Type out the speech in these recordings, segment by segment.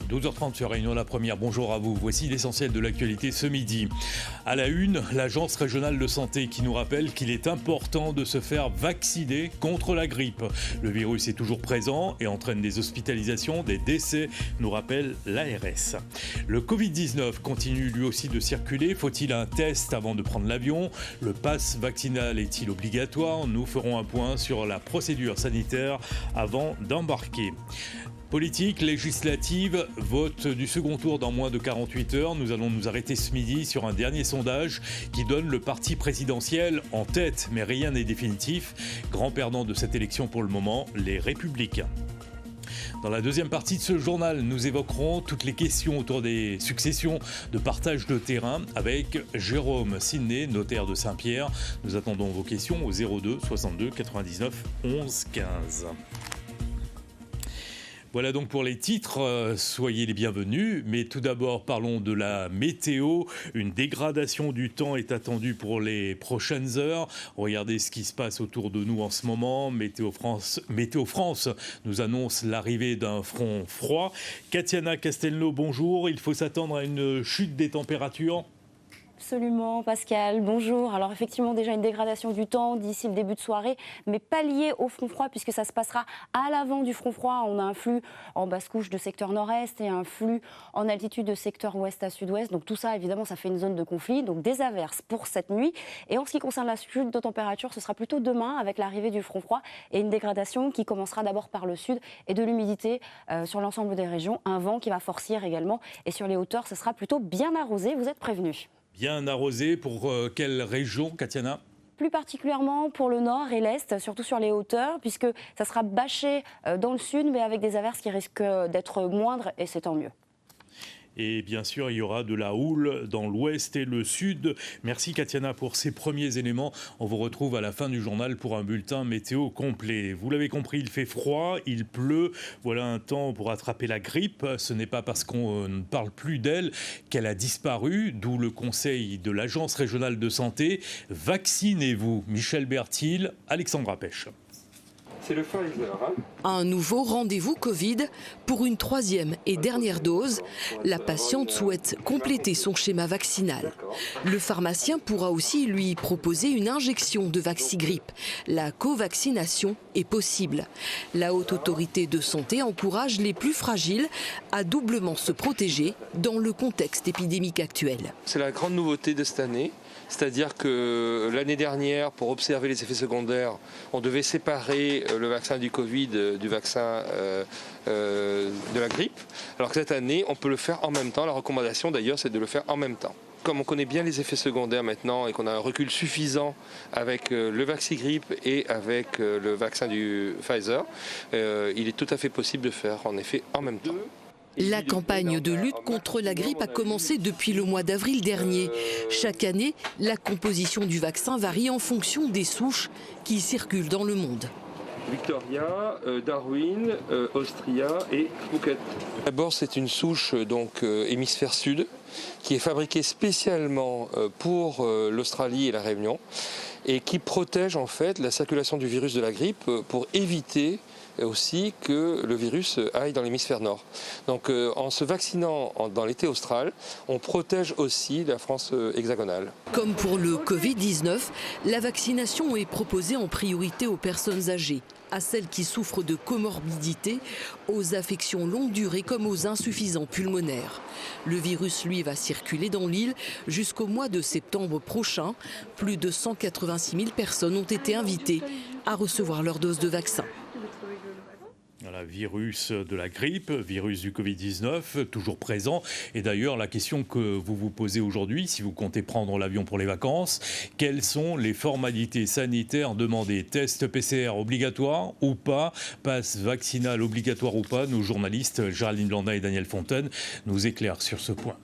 12h30 sur Réunion la Première, bonjour à vous. Voici l'essentiel de l'actualité ce midi. À la une, l'Agence régionale de santé qui nous rappelle qu'il est important de se faire vacciner contre la grippe. Le virus est toujours présent et entraîne des hospitalisations, des décès, nous rappelle l'ARS. Le Covid-19 continue lui aussi de circuler. Faut-il un test avant de prendre l'avion? Le pass vaccinal est-il obligatoire? Nous ferons un point sur la procédure sanitaire avant d'embarquer. Politique, législative, vote du second tour dans moins de 48 heures. Nous allons nous arrêter ce midi sur un dernier sondage qui donne le parti présidentiel en tête. Mais rien n'est définitif. Grand perdant de cette élection pour le moment, les Républicains. Dans la deuxième partie de ce journal, nous évoquerons toutes les questions autour des successions de partage de terrain avec Jérôme Sidney, notaire de Saint-Pierre. Nous attendons vos questions au 02 62 99 11 15. Voilà donc pour les titres, soyez les bienvenus. Mais tout d'abord, parlons de la météo. Une dégradation du temps est attendue pour les prochaines heures. Regardez ce qui se passe autour de nous en ce moment. Météo France nous annonce l'arrivée d'un front froid. Katiana Castelnau, bonjour. Il faut s'attendre à une chute des températures? Absolument, Pascal. Bonjour. Alors effectivement, déjà une dégradation du temps d'ici le début de soirée, mais pas liée au front froid puisque ça se passera à l'avant du front froid. On a un flux en basse couche de secteur nord-est et un flux en altitude de secteur ouest à sud-ouest. Donc tout ça, évidemment, ça fait une zone de conflit. Donc des averses pour cette nuit. Et en ce qui concerne la chute de température, ce sera plutôt demain avec l'arrivée du front froid et une dégradation qui commencera d'abord par le sud et de l'humidité sur l'ensemble des régions. Un vent qui va forcir également. Et sur les hauteurs, ce sera plutôt bien arrosé. Vous êtes prévenus. Bien arrosé pour quelle région, Katiana? Plus particulièrement pour le nord et l'est, surtout sur les hauteurs, puisque ça sera bâché dans le sud, mais avec des averses qui risquent d'être moindres, et c'est tant mieux. Et bien sûr, il y aura de la houle dans l'ouest et le sud. Merci Katiana pour ces premiers éléments. On vous retrouve à la fin du journal pour un bulletin météo complet. Vous l'avez compris, il fait froid, il pleut. Voilà un temps pour attraper la grippe. Ce n'est pas parce qu'on ne parle plus d'elle qu'elle a disparu, d'où le conseil de l'Agence régionale de santé. Vaccinez-vous. Michel Bertil, Alexandra Pêche. C'est le Pfizer. Un nouveau rendez-vous Covid pour une troisième et dernière dose. La patiente souhaite compléter son schéma vaccinal. Le pharmacien pourra aussi lui proposer une injection de Vaxigrippe. La covaccination est possible. La Haute Autorité de Santé encourage les plus fragiles à doublement se protéger dans le contexte épidémique actuel. C'est la grande nouveauté de cette année. C'est-à-dire que l'année dernière, pour observer les effets secondaires, on devait séparer le vaccin du Covid du vaccin de la grippe. Alors que cette année, on peut le faire en même temps. La recommandation d'ailleurs, c'est de le faire en même temps. Comme on connaît bien les effets secondaires maintenant et qu'on a un recul suffisant avec le Vaxigrippe et avec le vaccin du Pfizer, il est tout à fait possible de faire en effet en même temps. La campagne de lutte contre la grippe a commencé depuis le mois d'avril dernier. Chaque année, la composition du vaccin varie en fonction des souches qui circulent dans le monde. Victoria, Darwin, Austria et Phuket. D'abord, c'est une souche donc hémisphère sud qui est fabriquée spécialement pour l'Australie et la Réunion et qui protège en fait la circulation du virus de la grippe pour éviter aussi que le virus aille dans l'hémisphère nord. Donc en se vaccinant dans l'été austral, on protège aussi la France hexagonale. Comme pour le Covid-19, la vaccination est proposée en priorité aux personnes âgées, à celles qui souffrent de comorbidités, aux affections longue durée comme aux insuffisants pulmonaires. Le virus, lui, va circuler dans l'île jusqu'au mois de septembre prochain. Plus de 186 000 personnes ont été invitées à recevoir leur dose de vaccin. Voilà, virus de la grippe, virus du Covid-19, toujours présent. Et d'ailleurs, la question que vous vous posez aujourd'hui, si vous comptez prendre l'avion pour les vacances, quelles sont les formalités sanitaires demandées? Test PCR obligatoire ou pas? Passe vaccinal obligatoire ou pas? Nos journalistes Géraldine Blanda et Daniel Fontaine nous éclairent sur ce point.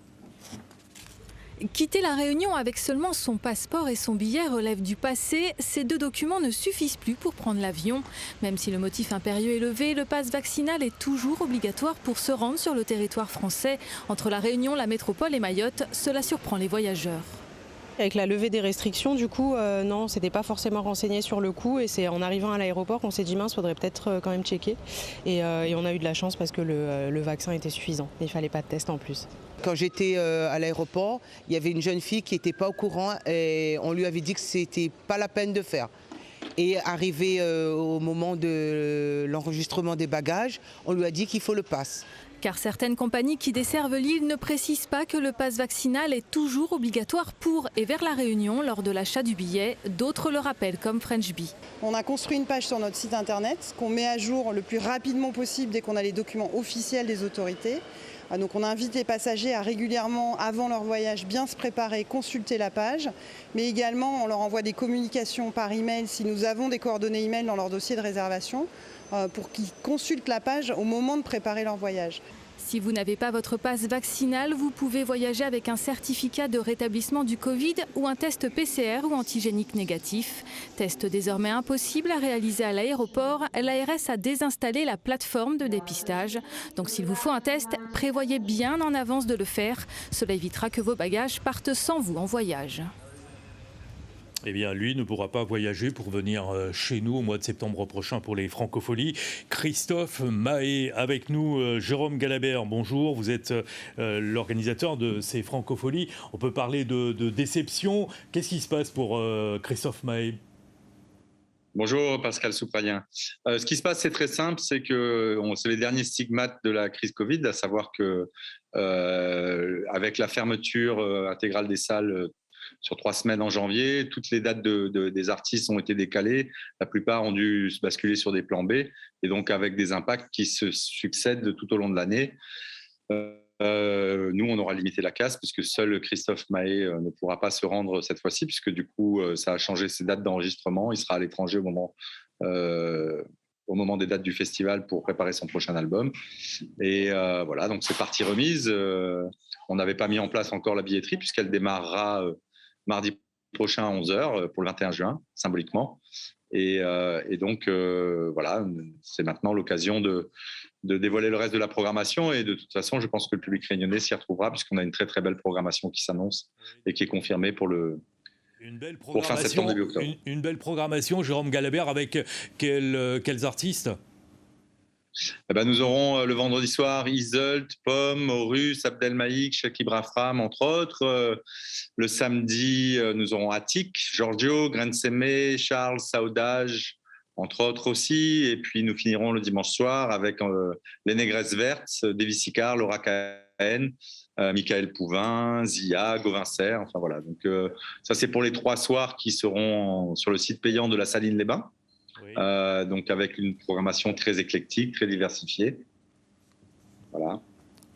Quitter la Réunion avec seulement son passeport et son billet relève du passé. Ces deux documents ne suffisent plus pour prendre l'avion. Même si le motif impérieux est levé, le pass vaccinal est toujours obligatoire pour se rendre sur le territoire français. Entre la Réunion, la métropole et Mayotte, cela surprend les voyageurs. Avec la levée des restrictions, du coup, non, on s'était pas forcément renseigné sur le coup et c'est en arrivant à l'aéroport qu'on s'est dit mince, faudrait peut-être quand même checker. Et on a eu de la chance parce que le vaccin était suffisant. Il fallait pas de test en plus. Quand j'étais à l'aéroport, il y avait une jeune fille qui n'était pas au courant et on lui avait dit que c'était pas la peine de faire. Et arrivé au moment de l'enregistrement des bagages, on lui a dit qu'il faut le pass. Car certaines compagnies qui desservent l'île ne précisent pas que le pass vaccinal est toujours obligatoire pour et vers la Réunion lors de l'achat du billet. D'autres le rappellent comme French Bee. On a construit une page sur notre site internet qu'on met à jour le plus rapidement possible dès qu'on a les documents officiels des autorités. Donc on invite les passagers à régulièrement, avant leur voyage, bien se préparer, consulter la page. Mais également, on leur envoie des communications par email si nous avons des coordonnées email dans leur dossier de réservation pour qu'ils consultent la page au moment de préparer leur voyage. Si vous n'avez pas votre passe vaccinal, vous pouvez voyager avec un certificat de rétablissement du Covid ou un test PCR ou antigénique négatif. Test désormais impossible à réaliser à l'aéroport. L'ARS a désinstallé la plateforme de dépistage. Donc s'il vous faut un test, prévoyez bien en avance de le faire. Cela évitera que vos bagages partent sans vous en voyage. Eh bien, lui ne pourra pas voyager pour venir chez nous au mois de septembre prochain pour les Francopholies. Christophe Mahé avec nous, Jérôme Galabert, bonjour. Vous êtes l'organisateur de ces Francopholies. On peut parler de déception. Qu'est-ce qui se passe pour Christophe Mahé ? Bonjour Pascal Souprayen. Ce qui se passe, c'est très simple, c'est les derniers stigmates de la crise Covid, à savoir que avec la fermeture intégrale des salles sur 3 semaines en janvier, toutes les dates des artistes ont été décalées. La plupart ont dû se basculer sur des plans B, et donc avec des impacts qui se succèdent tout au long de l'année. Nous, on aura limité la casse puisque seul Christophe Mahé ne pourra pas se rendre cette fois-ci, puisque du coup, ça a changé ses dates d'enregistrement. Il sera à l'étranger au moment des dates du festival pour préparer son prochain album. Et voilà, donc c'est partie remise. On n'avait pas mis en place encore la billetterie puisqu'elle démarrera mardi prochain à 11h pour le 21 juin, symboliquement. Et donc, voilà, c'est maintenant l'occasion de dévoiler le reste de la programmation. Et de toute façon, je pense que le public réunionnais s'y retrouvera puisqu'on a une très, très belle programmation qui s'annonce et qui est confirmée pour fin septembre, début octobre. Une belle programmation, Jérôme Galabert, avec quels artistes ? Nous aurons le vendredi soir Iseult, Pomme, Horus, Abdelmaïk, Shakib Rafram, entre autres. Le samedi, nous aurons Attic, Giorgio, Grensemé, Charles, Saudage, entre autres aussi. Et puis nous finirons le dimanche soir avec les Négresses Vertes, Davy Sicard, Laura Cahen, Michael Pouvin, Zia, Gauvin Serre. Enfin voilà. Donc ça c'est pour les 3 soirs qui seront sur le site payant de la Saline-les-Bains. Oui. Donc avec une programmation très éclectique, très diversifiée. Voilà.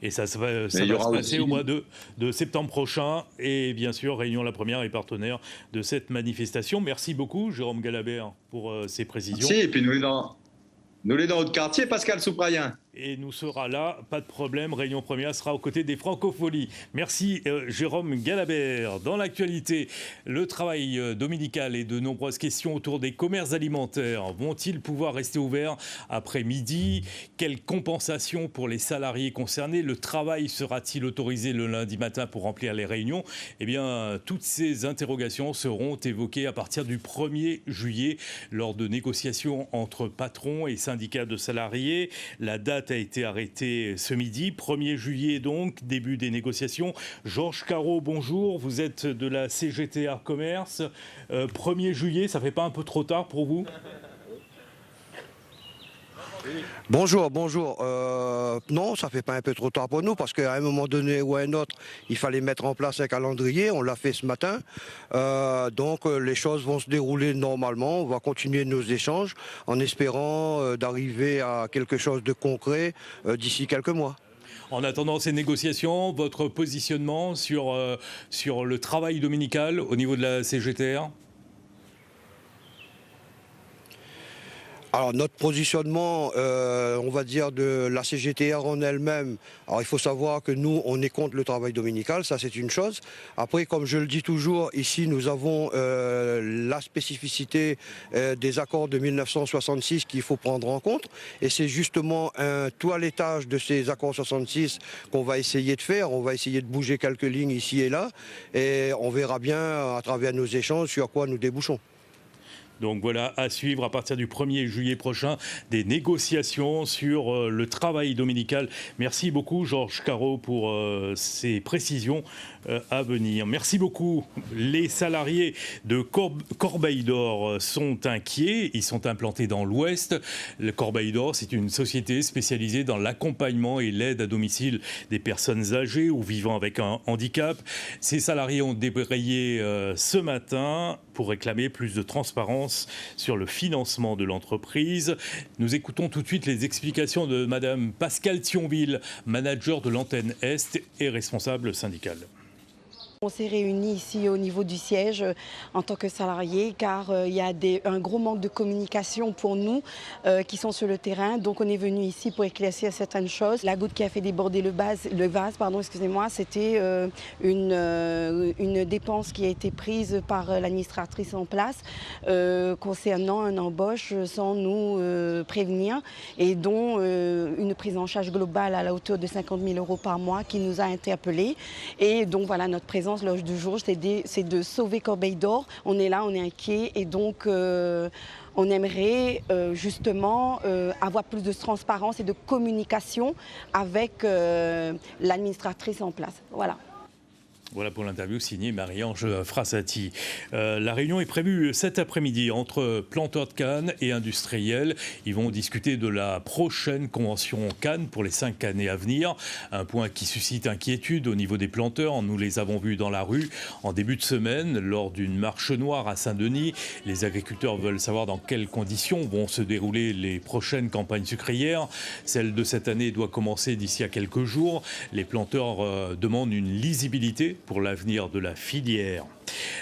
Et ça va se passer au mois de septembre prochain. Et bien sûr, Réunion la Première est partenaire de cette manifestation. Merci beaucoup, Jérôme Galabert, pour ces précisions. Merci. Et puis nous les dans notre quartier, Pascal Souprayen. Et nous sera là, pas de problème. Réunion Première sera aux côtés des Francopholies. Merci Jérôme Galabert. Dans l'actualité, le travail dominical et de nombreuses questions autour des commerces alimentaires. Vont-ils pouvoir rester ouverts après midi ? Quelle compensation pour les salariés concernés ? Le travail sera-t-il autorisé le lundi matin pour remplir les réunions ? Eh bien, toutes ces interrogations seront évoquées à partir du 1er juillet lors de négociations entre patrons et syndicats de salariés. La date a été arrêté ce midi, 1er juillet donc, début des négociations. Georges Carreau, bonjour, vous êtes de la CGT Art Commerce. 1er juillet, ça ne fait pas un peu trop tard pour vous ? Bonjour. Non, ça ne fait pas un peu trop tard pour nous parce qu'à un moment donné ou à un autre, il fallait mettre en place un calendrier. On l'a fait ce matin. Donc les choses vont se dérouler normalement. On va continuer nos échanges en espérant d'arriver à quelque chose de concret d'ici quelques mois. En attendant ces négociations, votre positionnement sur le travail dominical au niveau de la CGTR ? Alors notre positionnement, on va dire de la CGTR en elle-même, alors il faut savoir que nous on est contre le travail dominical, ça c'est une chose. Après comme je le dis toujours, ici nous avons la spécificité des accords de 1966 qu'il faut prendre en compte et c'est justement un toilettage de ces accords 66 qu'on va essayer de faire. On va essayer de bouger quelques lignes ici et là et on verra bien à travers nos échanges sur quoi nous débouchons. Donc voilà, à suivre à partir du 1er juillet prochain, des négociations sur le travail dominical. Merci beaucoup Georges Carreau pour ces précisions à venir. Merci beaucoup. Les salariés de Corbeil d'Or sont inquiets. Ils sont implantés dans l'Ouest. Le Corbeil d'Or, c'est une société spécialisée dans l'accompagnement et l'aide à domicile des personnes âgées ou vivant avec un handicap. Ces salariés ont débrayé ce matin pour réclamer plus de transparence sur le financement de l'entreprise. Nous écoutons tout de suite les explications de Madame Pascale Thionville, manager de l'antenne Est et responsable syndical. On s'est réunis ici au niveau du siège en tant que salariés car il y a un gros manque de communication pour nous qui sont sur le terrain. Donc on est venu ici pour éclaircir certaines choses. La goutte qui a fait déborder le vase, c'était une dépense qui a été prise par l'administratrice en place concernant une embauche sans nous prévenir et dont une prise en charge globale à la hauteur de 50 000 € par mois qui nous a interpellés. Et donc voilà, notre présence l'heure du jour, c'est de sauver Corbeil d'Or. On est là, on est inquiet et donc on aimerait justement avoir plus de transparence et de communication avec l'administratrice en place. Voilà. Voilà pour l'interview signée Marie-Ange Frassati. La réunion est prévue cet après-midi entre planteurs de canne et industriels. Ils vont discuter de la prochaine convention canne pour les 5 années à venir. Un point qui suscite inquiétude au niveau des planteurs. Nous les avons vus dans la rue en début de semaine lors d'une marche noire à Saint-Denis. Les agriculteurs veulent savoir dans quelles conditions vont se dérouler les prochaines campagnes sucrières. Celle de cette année doit commencer d'ici à quelques jours. Les planteurs demandent une lisibilité pour l'avenir de la filière.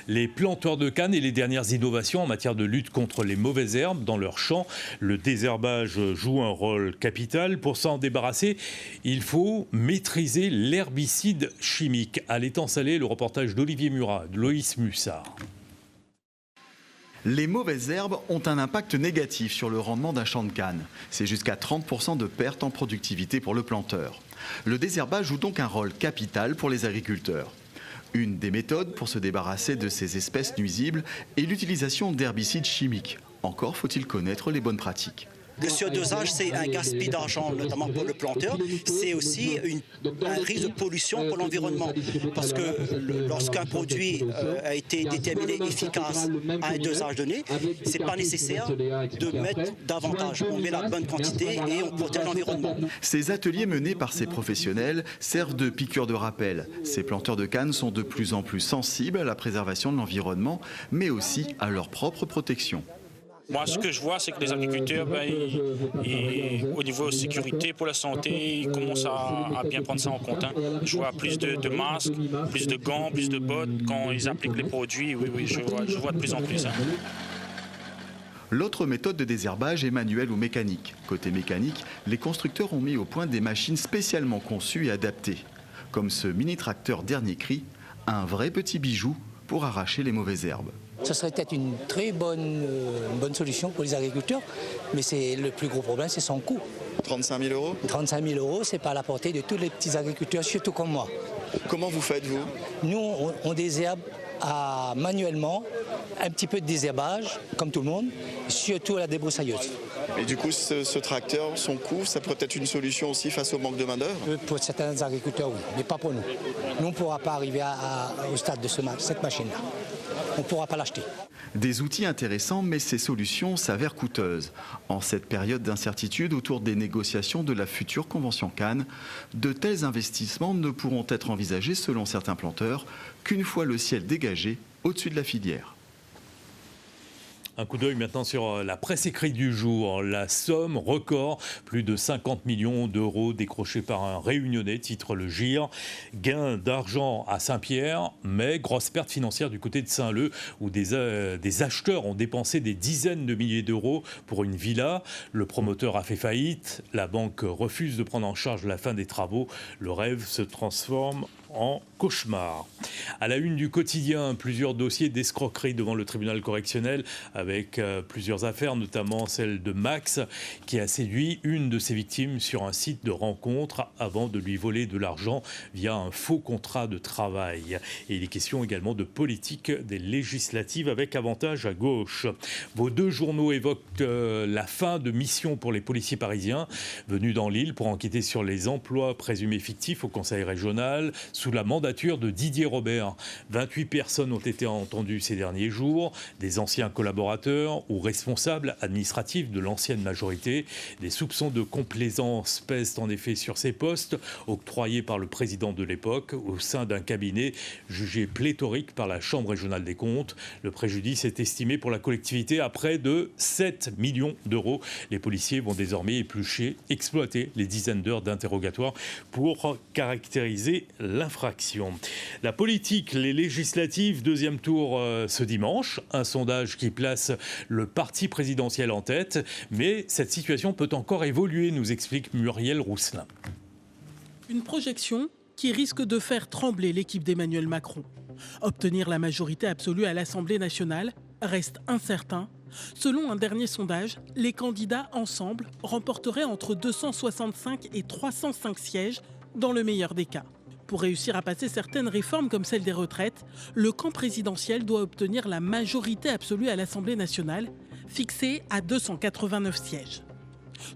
Les planteurs de canne et les dernières innovations en matière de lutte contre les mauvaises herbes dans leurs champs. Le désherbage joue un rôle capital. Pour s'en débarrasser, il faut maîtriser l'herbicide chimique. À l'étang salé, le reportage d'Olivier Murat, de Loïs Mussard. Les mauvaises herbes ont un impact négatif sur le rendement d'un champ de canne. C'est jusqu'à 30% de perte en productivité pour le planteur. Le désherbage joue donc un rôle capital pour les agriculteurs. Une des méthodes pour se débarrasser de ces espèces nuisibles est l'utilisation d'herbicides chimiques. Encore faut-il connaître les bonnes pratiques. Le surdosage, c'est un gaspillage d'argent, notamment pour le planteur. C'est aussi un risque de pollution pour l'environnement. Parce que lorsqu'un produit a été déterminé efficace à un dosage donné, ce n'est pas nécessaire de mettre davantage. On met la bonne quantité et on protège l'environnement. Ces ateliers menés par ces professionnels servent de piqûre de rappel. Ces planteurs de canne sont de plus en plus sensibles à la préservation de l'environnement, mais aussi à leur propre protection. Moi, ce que je vois, c'est que les agriculteurs, au niveau sécurité pour la santé, ils commencent à bien prendre ça en compte. Je vois plus de masques, plus de gants, plus de bottes quand ils appliquent les produits. Oui, je vois de plus en plus. L'autre méthode de désherbage est manuelle ou mécanique. Côté mécanique, les constructeurs ont mis au point des machines spécialement conçues et adaptées. Comme ce mini-tracteur dernier cri, un vrai petit bijou pour arracher les mauvaises herbes. Ce serait peut-être une très bonne solution pour les agriculteurs, mais le plus gros problème, c'est son coût. 35 000 €? 35 000 €, c'est pas à la portée de tous les petits agriculteurs, surtout comme moi. Comment vous faites, vous? Nous, on désherbe manuellement, un petit peu de désherbage, comme tout le monde, surtout à la débroussailleuse. Et du coup, ce tracteur, son coût, ça pourrait être une solution aussi face au manque de main-d'œuvre? Pour certains agriculteurs, oui, mais pas pour nous. Nous, on ne pourra pas arriver au stade de cette machine-là. On ne pourra pas l'acheter. Des outils intéressants, mais ces solutions s'avèrent coûteuses. En cette période d'incertitude autour des négociations de la future convention canne, de tels investissements ne pourront être envisagés, selon certains planteurs, qu'une fois le ciel dégagé au-dessus de la filière. Un coup d'œil maintenant sur la presse écrite du jour. La somme record, plus de 50 millions d'euros décrochés par un Réunionnais, titre le GIR. Gain d'argent à Saint-Pierre, mais grosse perte financière du côté de Saint-Leu, où des acheteurs ont dépensé des dizaines de milliers d'euros pour une villa. Le promoteur a fait faillite. La banque refuse de prendre en charge la fin des travaux. Le rêve se transforme en cauchemar. À la une du quotidien, plusieurs dossiers d'escroquerie devant le tribunal correctionnel avec plusieurs affaires, notamment celle de Max qui a séduit une de ses victimes sur un site de rencontre avant de lui voler de l'argent via un faux contrat de travail. Et il est question également de politique des législatives avec avantage à gauche. Vos deux journaux évoquent la fin de mission pour les policiers parisiens venus dans l'île pour enquêter sur les emplois présumés fictifs au conseil régional sous la mandature de Didier Robert. 28 personnes ont été entendues ces derniers jours, des anciens collaborateurs ou responsables administratifs de l'ancienne majorité. Des soupçons de complaisance pèsent en effet sur ces postes, octroyés par le président de l'époque au sein d'un cabinet jugé pléthorique par la Chambre régionale des comptes. Le préjudice est estimé pour la collectivité à près de 7 millions d'euros. Les policiers vont désormais exploiter les dizaines d'heures d'interrogatoire pour caractériser l'infraction. La politique, les législatives, deuxième tour ce dimanche. Un sondage qui place le parti présidentiel en tête. Mais cette situation peut encore évoluer, nous explique Muriel Rousselin. Une projection qui risque de faire trembler l'équipe d'Emmanuel Macron. Obtenir la majorité absolue à l'Assemblée nationale reste incertain. Selon un dernier sondage, les candidats ensemble remporteraient entre 265 et 305 sièges dans le meilleur des cas. Pour réussir à passer certaines réformes comme celle des retraites, le camp présidentiel doit obtenir la majorité absolue à l'Assemblée nationale, fixée à 289 sièges.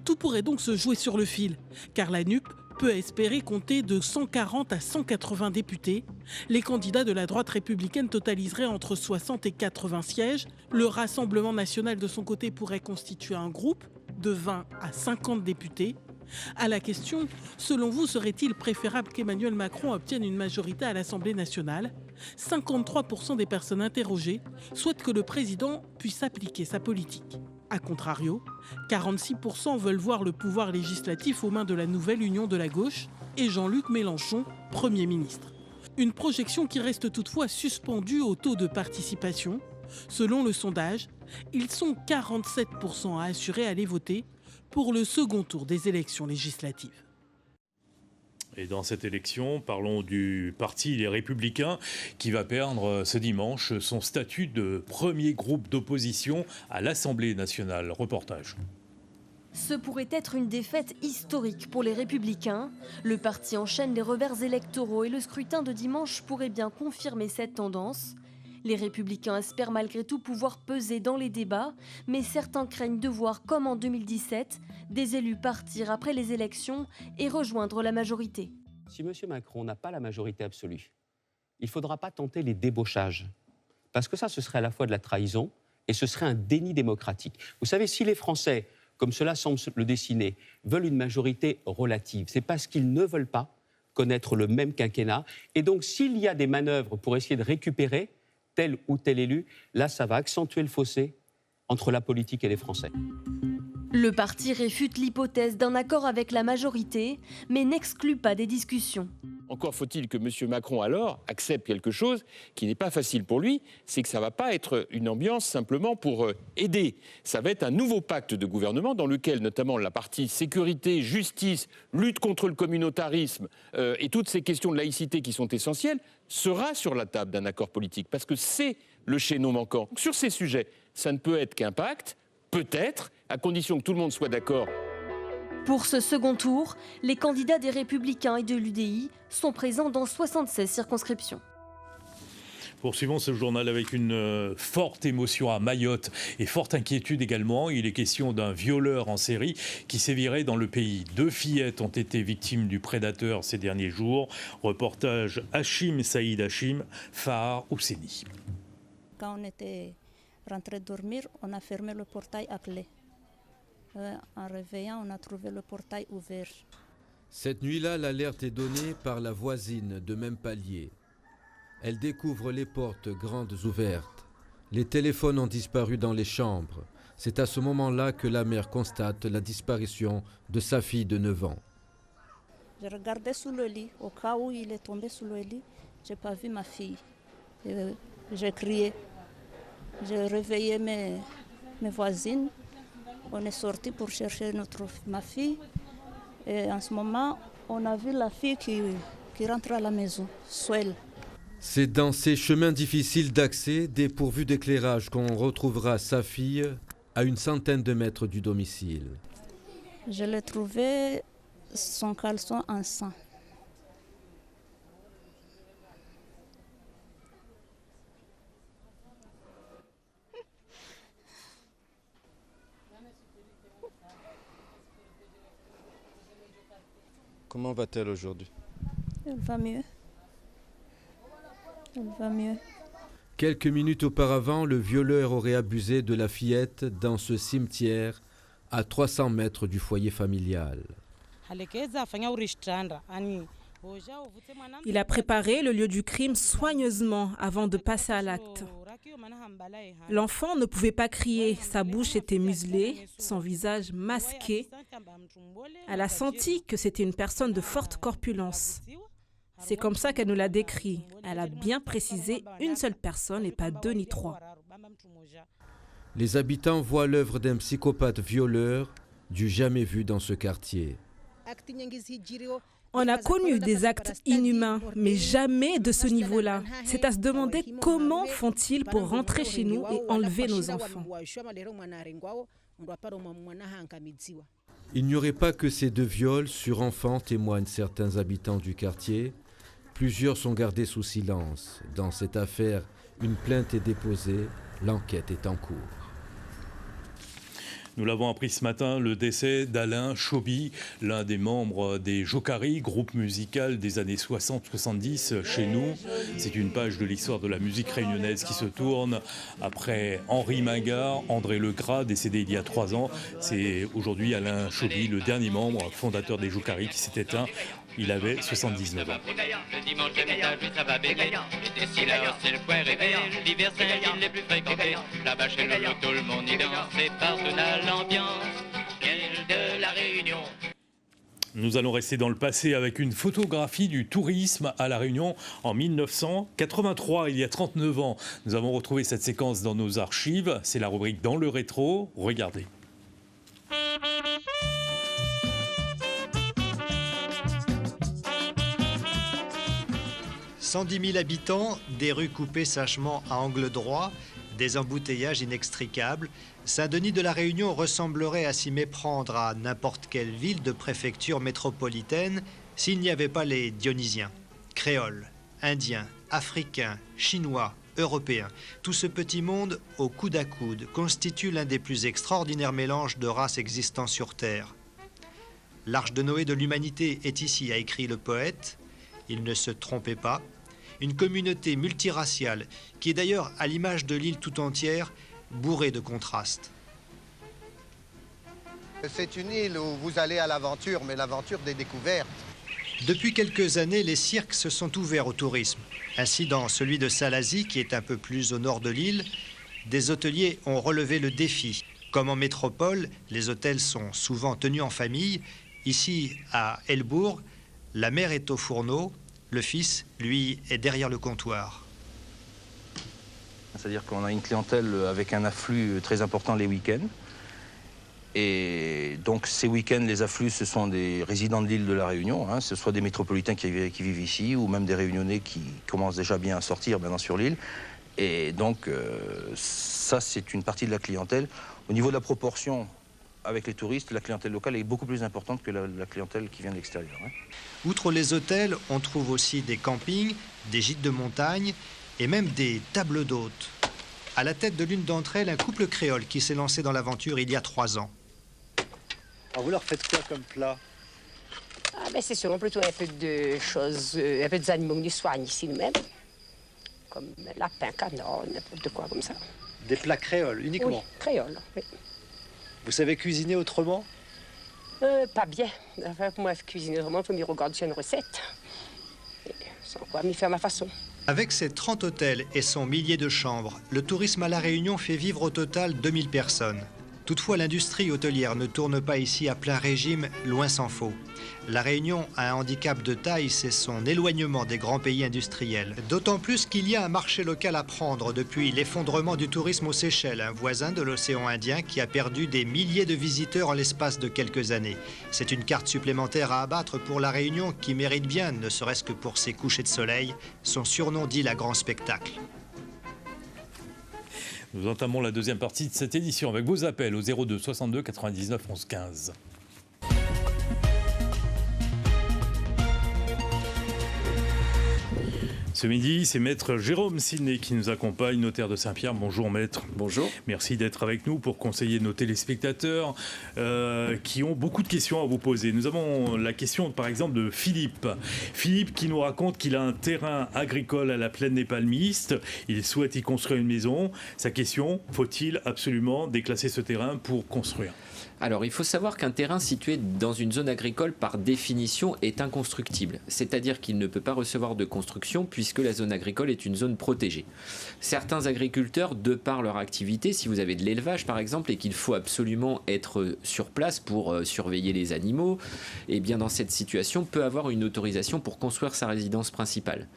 Tout pourrait donc se jouer sur le fil, car la NUP peut espérer compter de 140 à 180 députés. Les candidats de la droite républicaine totaliseraient entre 60 et 80 sièges. Le Rassemblement national de son côté pourrait constituer un groupe de 20 à 50 députés. À la question, selon vous, serait-il préférable qu'Emmanuel Macron obtienne une majorité à l'Assemblée nationale ? 53% des personnes interrogées souhaitent que le président puisse appliquer sa politique. A contrario, 46% veulent voir le pouvoir législatif aux mains de la nouvelle union de la gauche et Jean-Luc Mélenchon, Premier ministre. Une projection qui reste toutefois suspendue au taux de participation. Selon le sondage, ils sont 47% à assurer aller voter pour le second tour des élections législatives. Et dans cette élection, parlons du parti Les Républicains qui va perdre ce dimanche son statut de premier groupe d'opposition à l'Assemblée nationale. Reportage. Ce pourrait être une défaite historique pour les Républicains. Le parti enchaîne les revers électoraux et le scrutin de dimanche pourrait bien confirmer cette tendance. Les Républicains espèrent malgré tout pouvoir peser dans les débats, mais certains craignent de voir, comme en 2017, des élus partir après les élections et rejoindre la majorité. Si M. Macron n'a pas la majorité absolue, il ne faudra pas tenter les débauchages. Parce que ça, ce serait à la fois de la trahison et ce serait un déni démocratique. Vous savez, si les Français, comme cela semble le dessiner, veulent une majorité relative, c'est parce qu'ils ne veulent pas connaître le même quinquennat. Et donc, s'il y a des manœuvres pour essayer de récupérer tel ou tel élu, là, ça va accentuer le fossé entre la politique et les Français. Le parti réfute l'hypothèse d'un accord avec la majorité, mais n'exclut pas des discussions. Encore faut-il que M. Macron, alors, accepte quelque chose qui n'est pas facile pour lui, c'est que ça ne va pas être une ambiance simplement pour aider. Ça va être un nouveau pacte de gouvernement dans lequel, notamment, la partie sécurité, justice, lutte contre le communautarisme et toutes ces questions de laïcité qui sont essentielles, sera sur la table d'un accord politique, parce que c'est le chaînon manquant. Sur ces sujets, ça ne peut être qu'un pacte, peut-être, à condition que tout le monde soit d'accord. Pour ce second tour, les candidats des Républicains et de l'UDI sont présents dans 76 circonscriptions. Poursuivons ce journal avec une forte émotion à Mayotte et forte inquiétude également. Il est question d'un violeur en série qui sévirait dans le pays. 2 fillettes ont été victimes du prédateur ces derniers jours. Reportage Hachim Saïd Hachim, Fahar Housseni. Quand on était rentré dormir, on a fermé le portail à clé. En réveillant, on a trouvé le portail ouvert. Cette nuit-là, l'alerte est donnée par la voisine de même palier. Elle découvre les portes grandes ouvertes. Les téléphones ont disparu dans les chambres. C'est à ce moment-là que la mère constate la disparition de sa fille de 9 ans. Je regardais sous le lit. Au cas où il est tombé sous le lit, je n'ai pas vu ma fille. J'ai crié. J'ai réveillé mes voisines. On est sorti pour chercher ma fille. Et en ce moment, on a vu la fille qui rentre à la maison, seule. C'est dans ces chemins difficiles d'accès, dépourvus d'éclairage, qu'on retrouvera sa fille à une centaine de mètres du domicile. Je l'ai trouvé, son caleçon en sang. Comment va-t-elle aujourd'hui? Elle va mieux. Elle va mieux. Quelques minutes auparavant, le violeur aurait abusé de la fillette dans ce cimetière à 300 mètres du foyer familial. Il a préparé le lieu du crime soigneusement avant de passer à l'acte. L'enfant ne pouvait pas crier, sa bouche était muselée, son visage masqué. Elle a senti que c'était une personne de forte corpulence. C'est comme ça qu'elle nous l'a décrit. Elle a bien précisé une seule personne et pas 2 ni 3. Les habitants voient l'œuvre d'un psychopathe violeur du jamais vu dans ce quartier. On a connu des actes inhumains, mais jamais de ce niveau-là. C'est à se demander comment font-ils pour rentrer chez nous et enlever nos enfants. Il n'y aurait pas que ces 2 viols sur enfants, témoignent certains habitants du quartier. Plusieurs sont gardés sous silence. Dans cette affaire, une plainte est déposée. L'enquête est en cours. Nous l'avons appris ce matin, le décès d'Alain Choby, l'un des membres des Jokari, groupe musical des années 60-70 chez nous. C'est une page de l'histoire de la musique réunionnaise qui se tourne. Après Henri Mingard, André Legras, décédé il y a 3 ans. C'est aujourd'hui Alain Choby, le dernier membre fondateur des Jokari, qui s'est éteint. Il avait 79 ans. Le dimanche, le ménage, ça va bégayer. Et dès 6 heures, c'est le point réveil. L'hiver, c'est la ville les plus fréquentée. Là-bas, chez le lot, tout le monde y danse. C'est partout dans l'ambiance. Quelle de la Réunion. Nous allons rester dans le passé avec une photographie du tourisme à La Réunion en 1983, il y a 39 ans. Nous avons retrouvé cette séquence dans nos archives. C'est la rubrique Dans le rétro. Regardez. 110 000 habitants, des rues coupées sèchement à angle droit, des embouteillages inextricables. Saint-Denis de la Réunion ressemblerait à s'y méprendre à n'importe quelle ville de préfecture métropolitaine s'il n'y avait pas les Dionysiens. Créoles, Indiens, Africains, Chinois, Européens. Tout ce petit monde, au coude à coude, constitue l'un des plus extraordinaires mélanges de races existant sur Terre. L'arche de Noé de l'humanité est ici, a écrit le poète. Il ne se trompait pas. Une communauté multiraciale qui est d'ailleurs, à l'image de l'île tout entière, bourrée de contrastes. C'est une île où vous allez à l'aventure, mais l'aventure des découvertes. Depuis quelques années, les cirques se sont ouverts au tourisme. Ainsi, dans celui de Salazie, qui est un peu plus au nord de l'île, des hôteliers ont relevé le défi. Comme en métropole, les hôtels sont souvent tenus en famille. Ici, à Helbourg, la mère est au fourneau, le fils, lui, est derrière le comptoir. C'est-à-dire qu'on a une clientèle avec un afflux très important les week-ends. Et donc ces week-ends, les afflux, ce sont des résidents de l'île de la Réunion, hein, ce soit des métropolitains qui vivent ici, ou même des Réunionnais qui commencent déjà bien à sortir maintenant sur l'île. Et donc ça, c'est une partie de la clientèle. Au niveau de la proportion avec les touristes, la clientèle locale est beaucoup plus importante que la clientèle qui vient de l'extérieur. Hein. Outre les hôtels, on trouve aussi des campings, des gîtes de montagne et même des tables d'hôtes. À la tête de l'une d'entre elles, un couple créole qui s'est lancé dans l'aventure il y a 3 ans. Alors vous leur faites quoi comme plat? C'est souvent plutôt un peu de choses, un peu des animaux que nous soignons ici nous-mêmes, comme lapin, canard, n'importe quoi comme ça. Des plats créoles uniquement? Oui, créoles, oui. Vous savez cuisiner autrement? Pas bien. Enfin, pour moi, cuisiner autrement, il faut me regarder sur une recette. Et sans quoi, m'y faire ma façon. Avec ses 30 hôtels et son millier de chambres, le tourisme à La Réunion fait vivre au total 2000 personnes. Toutefois, l'industrie hôtelière ne tourne pas ici à plein régime, loin s'en faut. La Réunion a un handicap de taille, c'est son éloignement des grands pays industriels. D'autant plus qu'il y a un marché local à prendre depuis l'effondrement du tourisme aux Seychelles, un voisin de l'océan Indien qui a perdu des milliers de visiteurs en l'espace de quelques années. C'est une carte supplémentaire à abattre pour La Réunion qui mérite bien, ne serait-ce que pour ses couchers de soleil. Son surnom dit la grand spectacle. Nous entamons la deuxième partie de cette édition avec vos appels au 02 62 99 11 15. Ce midi, c'est maître Jérôme Sidney qui nous accompagne, notaire de Saint-Pierre. Bonjour maître. Bonjour. Merci d'être avec nous pour conseiller nos téléspectateurs qui ont beaucoup de questions à vous poser. Nous avons la question par exemple de Philippe. Philippe qui nous raconte qu'il a un terrain agricole à la plaine des Palmistes. Il souhaite y construire une maison. Sa question, faut-il absolument déclasser ce terrain pour construire ? Alors, il faut savoir qu'un terrain situé dans une zone agricole, par définition, est inconstructible. C'est-à-dire qu'il ne peut pas recevoir de construction puisque la zone agricole est une zone protégée. Certains agriculteurs, de par leur activité, si vous avez de l'élevage par exemple, et qu'il faut absolument être sur place pour surveiller les animaux, eh bien dans cette situation, peut avoir une autorisation pour construire sa résidence principale.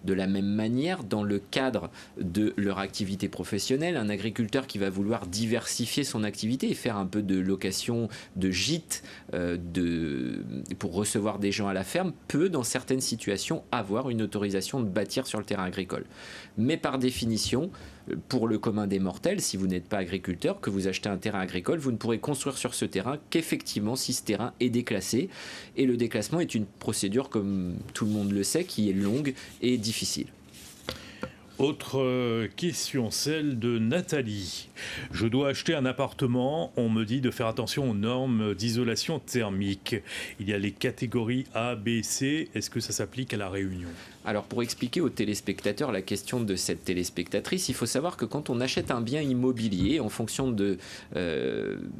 De la même manière, dans le cadre de leur activité professionnelle, un agriculteur qui va vouloir diversifier son activité et faire un peu de location de gîtes pour recevoir des gens à la ferme peut, dans certaines situations, avoir une autorisation de bâtir sur le terrain agricole. Mais par définition, pour le commun des mortels, si vous n'êtes pas agriculteur, que vous achetez un terrain agricole, vous ne pourrez construire sur ce terrain qu'effectivement si ce terrain est déclassé. Et le déclassement est une procédure, comme tout le monde le sait, qui est longue et difficile. Autre question, celle de Nathalie. Je dois acheter un appartement, on me dit de faire attention aux normes d'isolation thermique. Il y a les catégories A, B, C. Est-ce que ça s'applique à La Réunion ? Alors pour expliquer aux téléspectateurs la question de cette téléspectatrice, il faut savoir que quand on achète un bien immobilier, en fonction de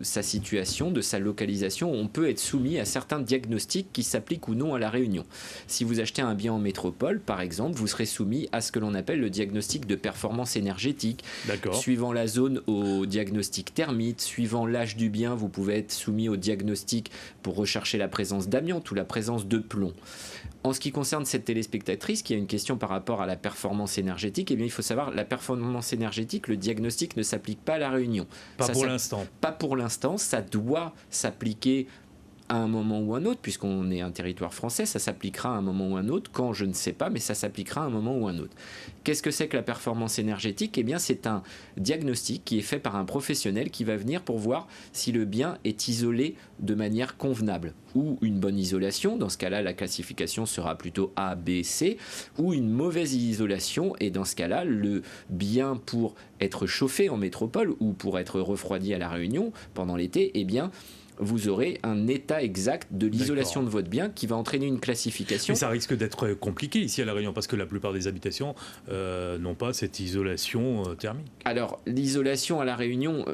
sa situation, de sa localisation, on peut être soumis à certains diagnostics qui s'appliquent ou non à La Réunion. Si vous achetez un bien en métropole, par exemple, vous serez soumis à ce que l'on appelle le diagnostic de performance énergétique. D'accord. Suivant la zone, au diagnostic thermite. Suivant l'âge du bien, vous pouvez être soumis au diagnostic pour rechercher la présence d'amiante ou la présence de plomb. En ce qui concerne cette téléspectatrice qui a une question par rapport à la performance énergétique, eh bien, il faut savoir la performance énergétique, le diagnostic ne s'applique pas à La Réunion. Pas pour l'instant. Pas pour l'instant, ça doit s'appliquer à un moment ou un autre, puisqu'on est un territoire français, ça s'appliquera à un moment ou un autre, quand je ne sais pas, mais ça s'appliquera à un moment ou un autre. Qu'est-ce que c'est que la performance énergétique ? Eh bien, c'est un diagnostic qui est fait par un professionnel qui va venir pour voir si le bien est isolé de manière convenable, ou une bonne isolation, dans ce cas-là, la classification sera plutôt A, B, C, ou une mauvaise isolation, et dans ce cas-là, le bien pour être chauffé en métropole, ou pour être refroidi à La Réunion pendant l'été, eh bien, vous aurez un état exact de l'isolation de votre bien qui va entraîner une classification. Mais ça risque d'être compliqué ici à La Réunion parce que la plupart des habitations n'ont pas cette isolation thermique. Alors l'isolation à La Réunion,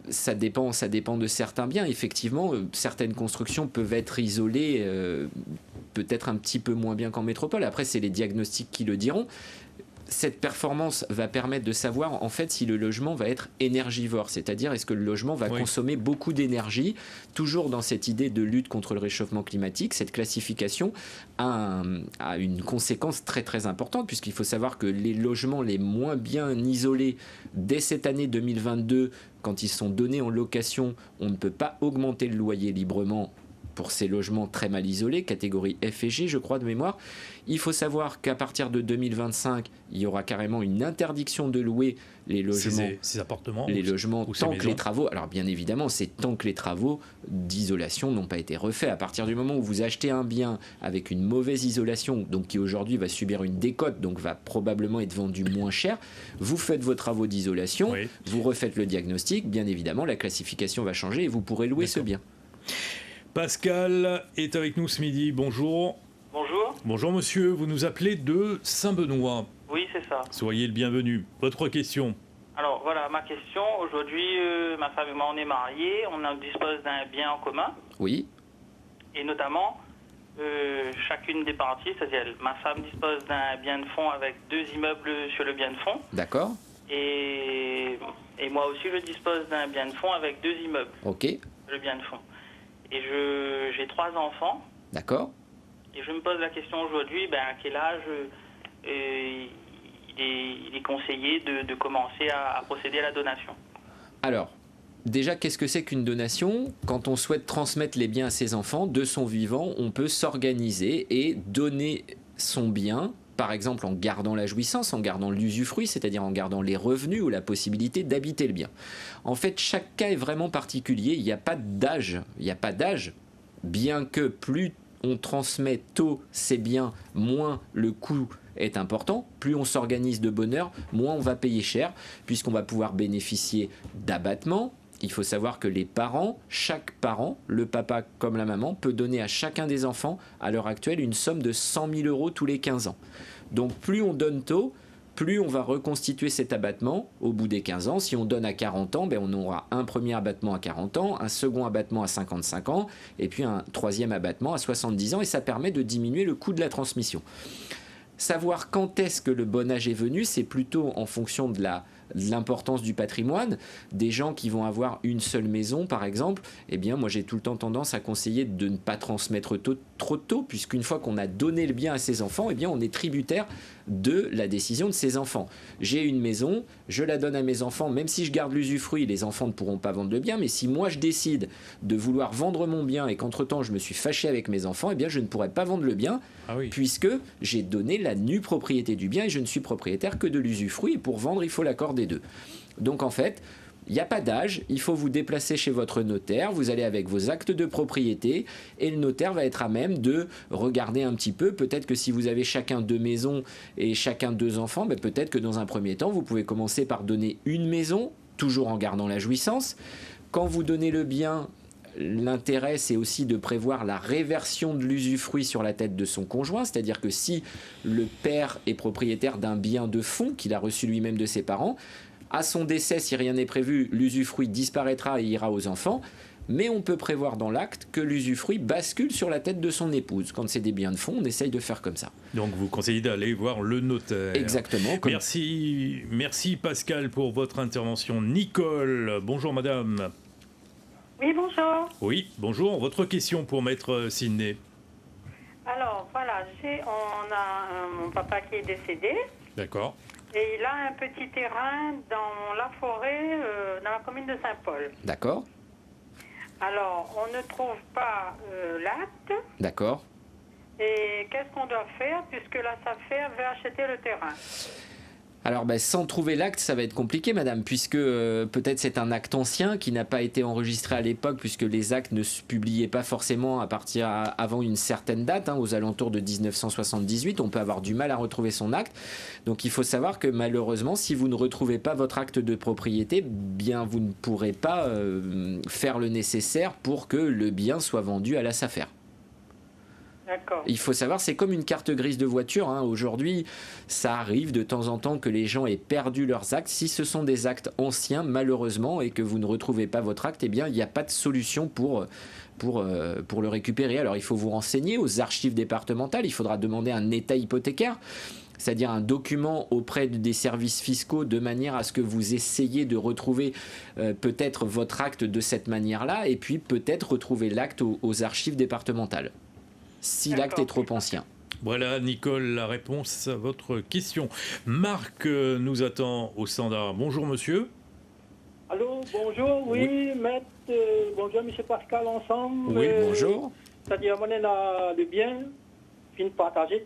ça dépend de certains biens. Effectivement, certaines constructions peuvent être isolées peut-être un petit peu moins bien qu'en métropole. Après, c'est les diagnostics qui le diront. Cette performance va permettre de savoir en fait si le logement va être énergivore, c'est-à-dire est-ce que le logement va consommer beaucoup d'énergie. Toujours dans cette idée de lutte contre le réchauffement climatique, cette classification a une conséquence très très importante, puisqu'il faut savoir que les logements les moins bien isolés dès cette année 2022, quand ils sont donnés en location, on ne peut pas augmenter le loyer librement pour ces logements très mal isolés, catégorie F et G, je crois, de mémoire. Il faut savoir qu'à partir de 2025, il y aura carrément une interdiction de louer les logements, ces appartements, les logements tant que les travaux, alors bien évidemment, c'est tant que les travaux d'isolation n'ont pas été refaits. À partir du moment où vous achetez un bien avec une mauvaise isolation, donc qui aujourd'hui va subir une décote, donc va probablement être vendu moins cher, vous faites vos travaux d'isolation, vous refaites le diagnostic, bien évidemment, la classification va changer et vous pourrez louer ce bien. Pascal est avec nous ce midi. Bonjour. Bonjour. Bonjour monsieur, vous nous appelez de Saint-Benoît. Oui, c'est ça. Soyez le bienvenu. Votre question. Alors voilà, ma question. Aujourd'hui, ma femme et moi, on est mariés. On dispose d'un bien en commun. Oui. Et notamment, chacune des parties, c'est-à-dire ma femme dispose d'un bien de fonds avec 2 immeubles sur le bien de fonds. D'accord. Et moi aussi, je dispose d'un bien de fonds avec 2 immeubles. Ok. Le bien de fonds. Et j'ai 3 enfants. D'accord. Et je me pose la question aujourd'hui, à quel âge il est conseillé de commencer à procéder à la donation. Alors, déjà, qu'est-ce que c'est qu'une donation? Quand on souhaite transmettre les biens à ses enfants, de son vivant, on peut s'organiser et donner son bien, par exemple en gardant la jouissance, en gardant l'usufruit, c'est-à-dire en gardant les revenus ou la possibilité d'habiter le bien. En fait, chaque cas est vraiment particulier, il n'y a pas d'âge. Il n'y a pas d'âge, bien que plus on transmet tôt ses biens, moins le coût est important, plus on s'organise de bonne heure, moins on va payer cher, puisqu'on va pouvoir bénéficier d'abattements. Il faut savoir que les parents, chaque parent, le papa comme la maman, peut donner à chacun des enfants, à l'heure actuelle, une somme de 100 000 € tous les 15 ans. Donc plus on donne tôt, plus on va reconstituer cet abattement au bout des 15 ans. Si on donne à 40 ans, on aura un premier abattement à 40 ans, un second abattement à 55 ans, et puis un troisième abattement à 70 ans, et ça permet de diminuer le coût de la transmission. Savoir quand est-ce que le bon âge est venu, c'est plutôt en fonction de l'importance du patrimoine. Des gens qui vont avoir une seule maison, par exemple, moi j'ai tout le temps tendance à conseiller de ne pas transmettre trop tôt, puisqu'une fois qu'on a donné le bien à ses enfants, on est tributaire de la décision de ses enfants. J'ai une maison, je la donne à mes enfants, même si je garde l'usufruit, les enfants ne pourront pas vendre le bien, mais si moi je décide de vouloir vendre mon bien et qu'entre-temps je me suis fâché avec mes enfants, je ne pourrai pas vendre le bien, puisque j'ai donné la nue propriété du bien et je ne suis propriétaire que de l'usufruit, et pour vendre il faut l'accord des deux. Donc en fait, il n'y a pas d'âge, il faut vous déplacer chez votre notaire, vous allez avec vos actes de propriété et le notaire va être à même de regarder un petit peu. Peut-être que si vous avez chacun 2 maisons et chacun 2 enfants, peut-être que dans un premier temps, vous pouvez commencer par donner une maison, toujours en gardant la jouissance. Quand vous donnez le bien, l'intérêt, c'est aussi de prévoir la réversion de l'usufruit sur la tête de son conjoint, c'est-à-dire que si le père est propriétaire d'un bien de fonds qu'il a reçu lui-même de ses parents, à son décès, si rien n'est prévu, l'usufruit disparaîtra et ira aux enfants, mais on peut prévoir dans l'acte que l'usufruit bascule sur la tête de son épouse. Quand c'est des biens de fonds, on essaye de faire comme ça. Donc vous conseillez d'aller voir le notaire. Exactement. Merci Pascal pour votre intervention. Nicole, bonjour madame. Oui, bonjour. Oui, bonjour. Votre question pour maître Sidney. Alors, voilà, on a mon papa qui est décédé. D'accord. Et il a un petit terrain dans la forêt, dans la commune de Saint-Paul. D'accord. Alors, on ne trouve pas l'acte. D'accord. Et qu'est-ce qu'on doit faire puisque la SAFER veut acheter le terrain? Alors, sans trouver l'acte, ça va être compliqué, madame, puisque peut-être c'est un acte ancien qui n'a pas été enregistré à l'époque, puisque les actes ne se publiaient pas forcément avant une certaine date, aux alentours de 1978. On peut avoir du mal à retrouver son acte. Donc, il faut savoir que malheureusement, si vous ne retrouvez pas votre acte de propriété, vous ne pourrez pas faire le nécessaire pour que le bien soit vendu à la SAFER. D'accord. Il faut savoir, c'est comme une carte grise de voiture. Aujourd'hui, ça arrive de temps en temps que les gens aient perdu leurs actes. Si ce sont des actes anciens, malheureusement, et que vous ne retrouvez pas votre acte, il n'y a pas de solution pour le récupérer. Alors, il faut vous renseigner aux archives départementales. Il faudra demander un état hypothécaire, c'est-à-dire un document auprès des services fiscaux de manière à ce que vous essayiez de retrouver peut-être votre acte de cette manière-là et puis peut-être retrouver l'acte aux archives départementales. Si l'acte est trop ancien. Voilà, Nicole, la réponse à votre question. Marc nous attend au standard. Bonjour, monsieur. Allô, bonjour, oui. Maître, bonjour, monsieur Pascal, ensemble. Oui, bonjour. C'est-à-dire, on a le bien, fin partagé.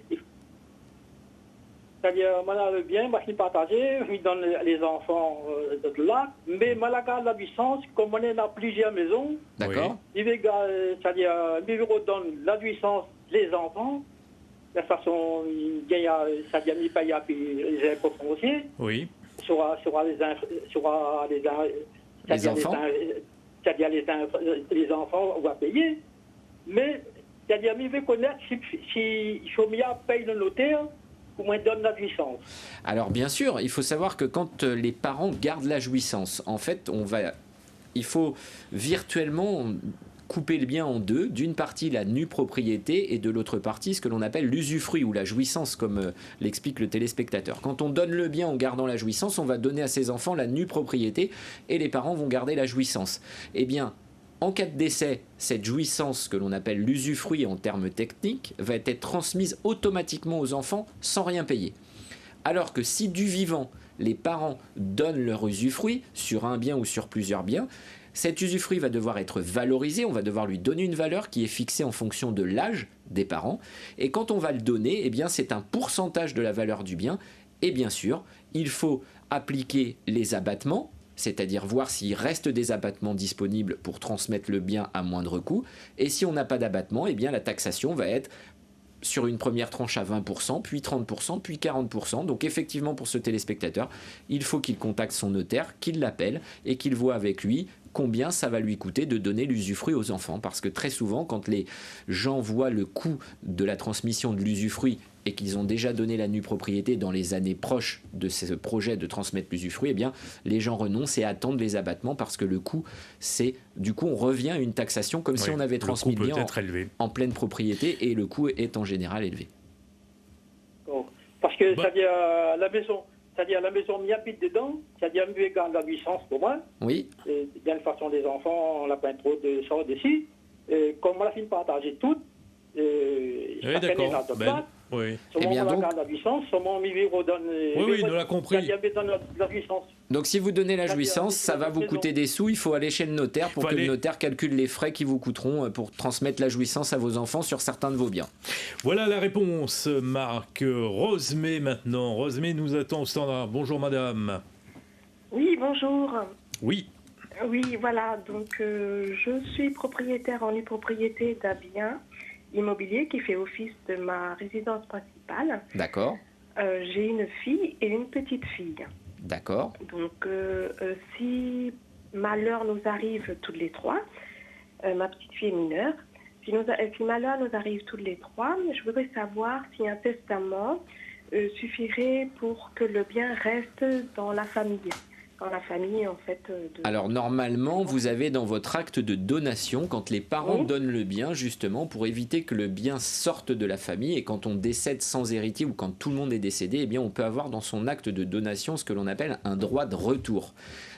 C'est-à-dire, on a le bien, fin partagé, il donne les enfants de là, mais Malaga la puissance, comme on a plusieurs maisons. D'accord. C'est-à-dire, il redonne la puissance les enfants, de toute façon, c'est-à-dire, il paye les impôts fonciers. Oui. Sur les enfants. C'est-à-dire, les enfants, on va payer. Mais, c'est-à-dire, il veut connaître si Chomia paye le notaire, ou moins donne la jouissance. Alors bien sûr, il faut savoir que quand les parents gardent la jouissance, en fait, il faut virtuellement couper le bien en deux, d'une partie la nue propriété et de l'autre partie ce que l'on appelle l'usufruit ou la jouissance, comme l'explique le téléspectateur. Quand on donne le bien en gardant la jouissance, on va donner à ses enfants la nue propriété et les parents vont garder la jouissance. Eh bien, en cas de décès, cette jouissance que l'on appelle l'usufruit en termes techniques va être transmise automatiquement aux enfants sans rien payer. Alors que si du vivant, les parents donnent leur usufruit sur un bien ou sur plusieurs biens, cet usufruit va devoir être valorisé, on va devoir lui donner une valeur qui est fixée en fonction de l'âge des parents. Et quand on va le donner, eh bien, c'est un pourcentage de la valeur du bien. Et bien sûr, il faut appliquer les abattements, c'est-à-dire voir s'il reste des abattements disponibles pour transmettre le bien à moindre coût. Et si on n'a pas d'abattement, eh bien, la taxation va être sur une première tranche à 20%, puis 30%, puis 40%. Donc effectivement, pour ce téléspectateur, il faut qu'il contacte son notaire, qu'il l'appelle et qu'il voit avec lui combien ça va lui coûter de donner l'usufruit aux enfants. Parce que très souvent, quand les gens voient le coût de la transmission de l'usufruit et qu'ils ont déjà donné la nue propriété dans les années proches de ce projet de transmettre l'usufruit, eh bien, les gens renoncent et attendent les abattements parce que le coût, c'est... Du coup, on revient à une taxation comme si on avait transmis le bien en pleine propriété et le coût est en général élevé. Parce que, c'est-à-dire la maison... C'est-à-dire la maison m'y habite dedans, c'est-à-dire mieux garde la licence pour moi. Oui. Bien de façon des enfants, on l'a pas trop de ça d'ici. Comme on l'a fini de partager tout, oui, d'accord. Oui. Eh bien, donc... la licence, oui, nous l'a compris. Donc si vous donnez la jouissance, ça va vous coûter des sous. Il faut aller chez le notaire pour que le notaire calcule les frais qui vous coûteront pour transmettre la jouissance à vos enfants sur certains de vos biens. Voilà la réponse, Marc. Rosemée maintenant. Rosemée nous attend au standard. Bonjour madame. Oui, bonjour. Oui. Oui, voilà. Donc je suis propriétaire en nue propriété d'un bien immobilier qui fait office de ma résidence principale. D'accord. J'ai une fille et une petite fille. D'accord. Donc, si malheur nous arrive toutes les trois, ma petite fille est mineure, si malheur nous arrive toutes les trois, je voudrais savoir si un testament suffirait pour que le bien reste dans la famille. Dans la famille, en fait. Alors, normalement, vous avez dans votre acte de donation, quand les parents donnent le bien, justement, pour éviter que le bien sorte de la famille, et quand on décède sans héritier ou quand tout le monde est décédé, eh bien, on peut avoir dans son acte de donation ce que l'on appelle un droit de retour.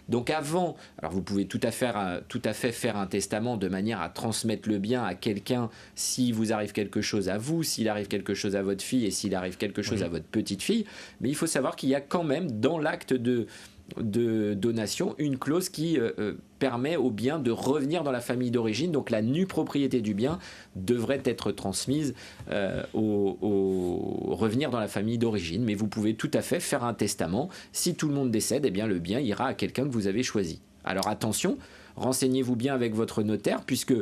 Donc avant, alors vous pouvez tout à fait faire un testament de manière à transmettre le bien à quelqu'un si vous arrive quelque chose à vous, s'il arrive quelque chose à votre fille et s'il arrive quelque chose à votre petite fille. Mais il faut savoir qu'il y a quand même dans l'acte de donation une clause qui permet au bien de revenir dans la famille d'origine. Donc la nue propriété du bien devrait être transmise revenir dans la famille d'origine. Mais vous pouvez tout à fait faire un testament. Si tout le monde décède, eh bien le bien ira à quelqu'un que vous avez choisi. Alors attention, renseignez-vous bien avec votre notaire puisque